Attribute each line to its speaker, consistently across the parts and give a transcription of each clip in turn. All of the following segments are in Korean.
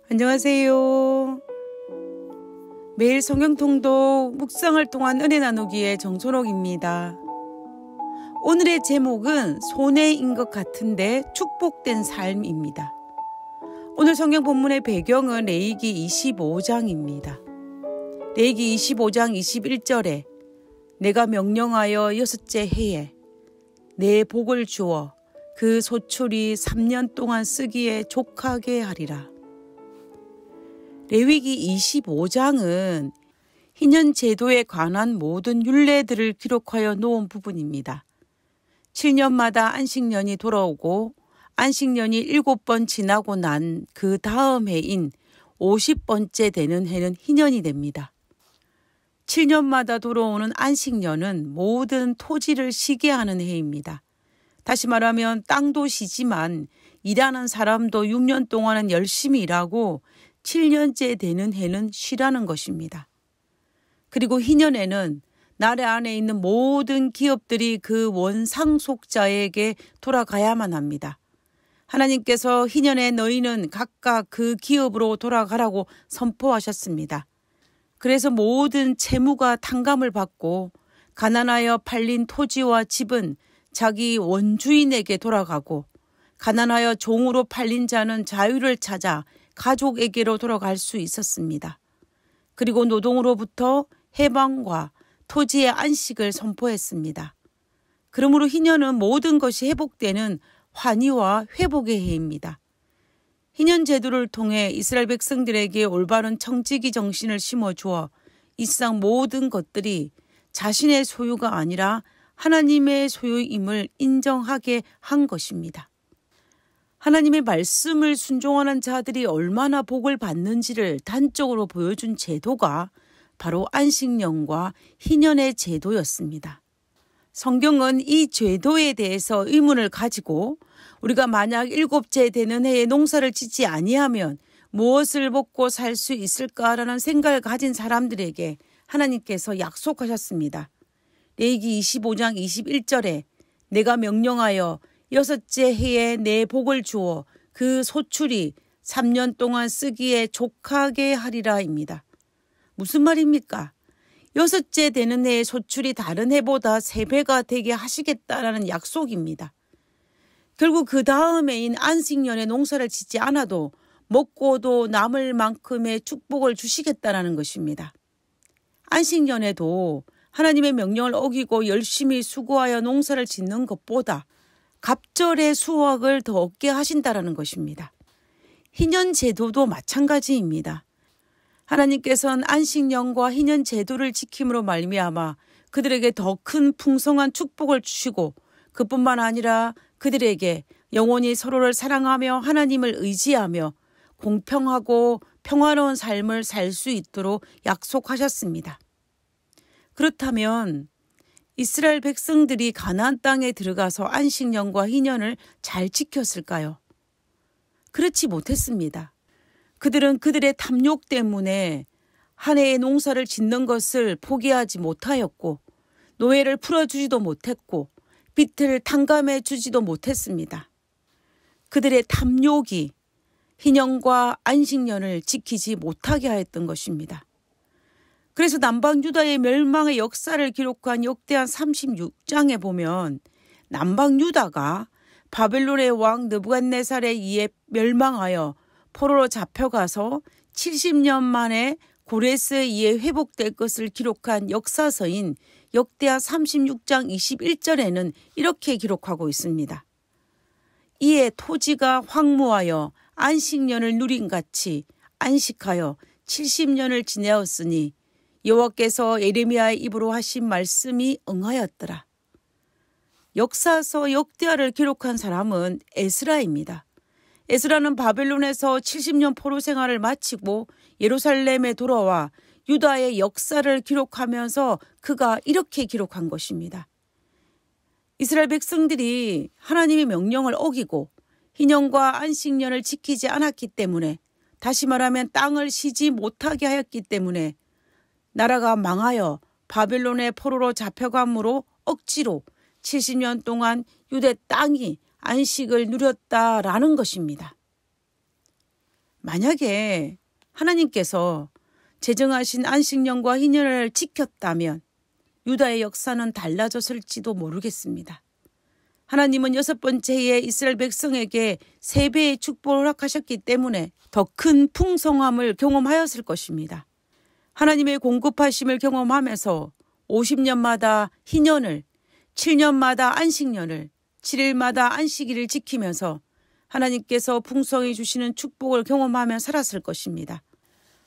Speaker 1: 안녕하세요. 매일 성경통독 묵상을 통한 은혜 나누기의 정선옥입니다. 오늘의 제목은 손해인 것 같은데 축복된 삶입니다. 오늘 성경 본문의 배경은 레위기 25장입니다. 레위기 25장 21절에 내가 명령하여 여섯째 해에 내 복을 주어 그 소출이 3년 동안 쓰기에 족하게 하리라. 레위기 25장은 희년 제도에 관한 모든 율례들을 기록하여 놓은 부분입니다. 7년마다 안식년이 돌아오고 안식년이 7번 지나고 난 그 다음 해인 50번째 되는 해는 희년이 됩니다. 7년마다 돌아오는 안식년은 모든 토지를 쉬게 하는 해입니다. 다시 말하면 땅도 쉬지만 일하는 사람도 6년 동안은 열심히 일하고 7년째 되는 해는 쉬라는 것입니다. 그리고 희년에는 나라 안에 있는 모든 기업들이 그 원상속자에게 돌아가야만 합니다. 하나님께서 희년에 너희는 각각 그 기업으로 돌아가라고 선포하셨습니다. 그래서 모든 채무가 탕감을 받고 가난하여 팔린 토지와 집은 자기 원주인에게 돌아가고 가난하여 종으로 팔린 자는 자유를 찾아 가족에게로 돌아갈 수 있었습니다. 그리고 노동으로부터 해방과 토지의 안식을 선포했습니다. 그러므로 희년은 모든 것이 회복되는 환희와 회복의 해입니다. 희년 제도를 통해 이스라엘 백성들에게 올바른 청지기 정신을 심어주어 이 세상 모든 것들이 자신의 소유가 아니라 하나님의 소유임을 인정하게 한 것입니다. 하나님의 말씀을 순종하는 자들이 얼마나 복을 받는지를 단적으로 보여준 제도가 바로 안식년과 희년의 제도였습니다. 성경은 이 제도에 대해서 의문을 가지고 우리가 만약 7째 되는 해에 농사를 짓지 아니하면 무엇을 먹고 살 수 있을까라는 생각을 가진 사람들에게 하나님께서 약속하셨습니다. 레위기 25장 21절에 내가 명령하여 여섯째 해에 내 복을 주어 그 소출이 3년 동안 쓰기에 족하게 하리라입니다. 무슨 말입니까? 여섯째 되는 해의 소출이 다른 해보다 3배가 되게 하시겠다라는 약속입니다. 결국 그 다음 해인 안식년에 농사를 짓지 않아도 먹고도 남을 만큼의 축복을 주시겠다라는 것입니다. 안식년에도 하나님의 명령을 어기고 열심히 수고하여 농사를 짓는 것보다 갑절의 수확을 더 얻게 하신다라는 것입니다. 희년 제도도 마찬가지입니다. 하나님께서는 안식년과 희년 제도를 지킴으로 말미암아 그들에게 더 큰 풍성한 축복을 주시고 그뿐만 아니라 그들에게 영원히 서로를 사랑하며 하나님을 의지하며 공평하고 평화로운 삶을 살 수 있도록 약속하셨습니다. 그렇다면 이스라엘 백성들이 가나안 땅에 들어가서 안식년과 희년을 잘 지켰을까요? 그렇지 못했습니다. 그들은 그들의 탐욕 때문에 한 해의 농사를 짓는 것을 포기하지 못하였고 노예를 풀어주지도 못했고 빚을 탕감해 주지도 못했습니다. 그들의 탐욕이 희년과 안식년을 지키지 못하게 하였던 것입니다. 그래서 남방 유다의 멸망의 역사를 기록한 역대하 36장에 보면 남방 유다가 바벨론의 왕 느부갓네살에 의해 멸망하여 포로로 잡혀가서 70년 만에 고레스에 의해 회복될 것을 기록한 역사서인 역대하 36장 21절에는 이렇게 기록하고 있습니다. 이에 토지가 황무하여 안식년을 누린같이 안식하여 70년을 지내었으니 여호와께서 예레미야의 입으로 하신 말씀이 응하였더라. 역사서 역대하를 기록한 사람은 에스라입니다. 에스라는 바벨론에서 70년 포로 생활을 마치고 예루살렘에 돌아와 유다의 역사를 기록하면서 그가 이렇게 기록한 것입니다. 이스라엘 백성들이 하나님의 명령을 어기고 희년과 안식년을 지키지 않았기 때문에, 다시 말하면 땅을 쉬지 못하게 하였기 때문에 나라가 망하여 바벨론의 포로로 잡혀감으로 억지로 70년 동안 유대 땅이 안식을 누렸다라는 것입니다. 만약에 하나님께서 제정하신 안식년과 희년을 지켰다면 유다의 역사는 달라졌을지도 모르겠습니다. 하나님은 6번째 해에 이스라엘 백성에게 3배의 축복을 허락하셨기 때문에 더 큰 풍성함을 경험하였을 것입니다. 하나님의 공급하심을 경험하면서 50년마다 희년을, 7년마다 안식년을, 7일마다 안식일을 지키면서 하나님께서 풍성히 주시는 축복을 경험하며 살았을 것입니다.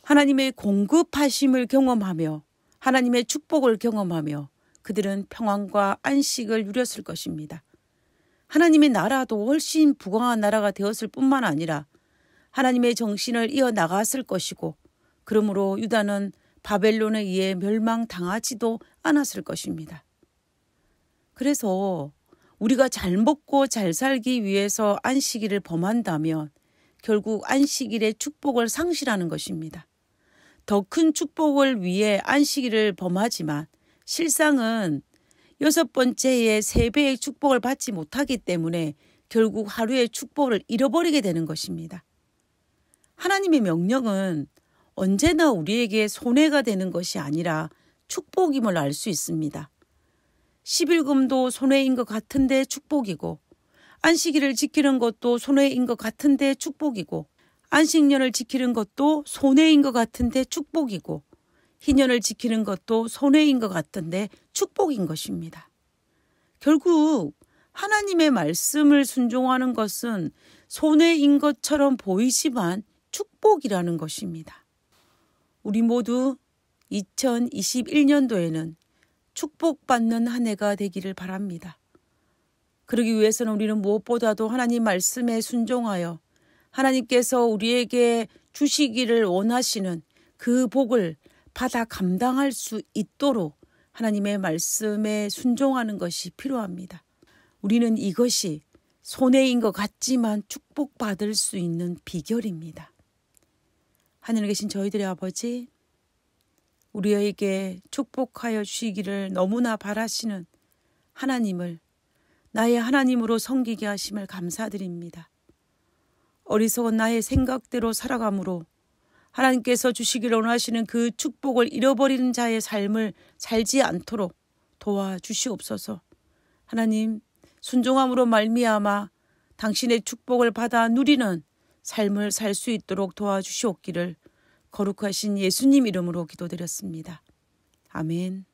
Speaker 1: 하나님의 공급하심을 경험하며 하나님의 축복을 경험하며 그들은 평안과 안식을 누렸을 것입니다. 하나님의 나라도 훨씬 부강한 나라가 되었을 뿐만 아니라 하나님의 정신을 이어나갔을 것이고, 그러므로 유다는 바벨론에 의해 멸망당하지도 않았을 것입니다. 그래서 우리가 잘 먹고 잘 살기 위해서 안식일을 범한다면 결국 안식일의 축복을 상실하는 것입니다. 더 큰 축복을 위해 안식일을 범하지만 실상은 6번째 해에 3배의 축복을 받지 못하기 때문에 결국 하루의 축복을 잃어버리게 되는 것입니다. 하나님의 명령은 언제나 우리에게 손해가 되는 것이 아니라 축복임을 알 수 있습니다. 11금도 손해인 것 같은데 축복이고, 안식일을 지키는 것도 손해인 것 같은데 축복이고, 안식년을 지키는 것도 손해인 것 같은데 축복이고, 희년을 지키는 것도 손해인 것 같은데 축복인 것입니다. 결국 하나님의 말씀을 순종하는 것은 손해인 것처럼 보이지만 축복이라는 것입니다. 우리 모두 2021년도에는 축복받는 한 해가 되기를 바랍니다. 그러기 위해서는 우리는 무엇보다도 하나님 말씀에 순종하여 하나님께서 우리에게 주시기를 원하시는 그 복을 받아 감당할 수 있도록 하나님의 말씀에 순종하는 것이 필요합니다. 우리는 이것이 손해인 것 같지만 축복받을 수 있는 비결입니다. 하늘에 계신 저희들의 아버지, 우리에게 축복하여 주시기를 너무나 바라시는 하나님을 나의 하나님으로 섬기게 하심을 감사드립니다. 어리석은 나의 생각대로 살아감으로 하나님께서 주시기를 원하시는 그 축복을 잃어버리는 자의 삶을 살지 않도록 도와주시옵소서. 하나님, 순종함으로 말미암아 당신의 축복을 받아 누리는 삶을 살 수 있도록 도와주시옵기를 거룩하신 예수님 이름으로 기도드렸습니다. 아멘.